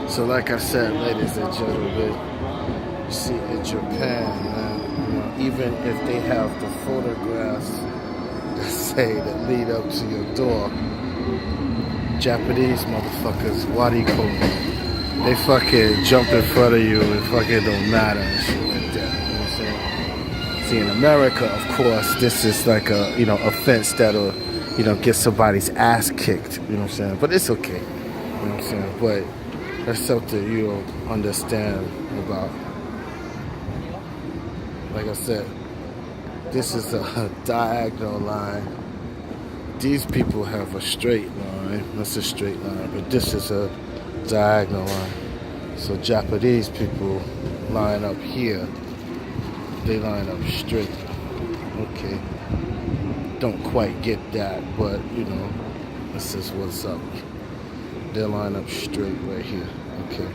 So like I said, ladies and gentlemen, you see in Japan, man, even if they have the photographs that say that lead up to your door, Japanese motherfuckers, wariko, they fucking jump in front of you and fucking don't matter and shit like that. You know what I'm saying? See, in America, of course, this is like a, offense that'll, get somebody's ass kicked. You know what I'm saying? But it's okay. You know what I'm saying? But that's something you don't understand about. Like I said, this is a diagonal line. These people have a straight line. That's a straight line, but this is a diagonal line. So Japanese people line up here. They line up straight. Okay. Don't quite get that, but this is what's up. They line up straight right here. Okay.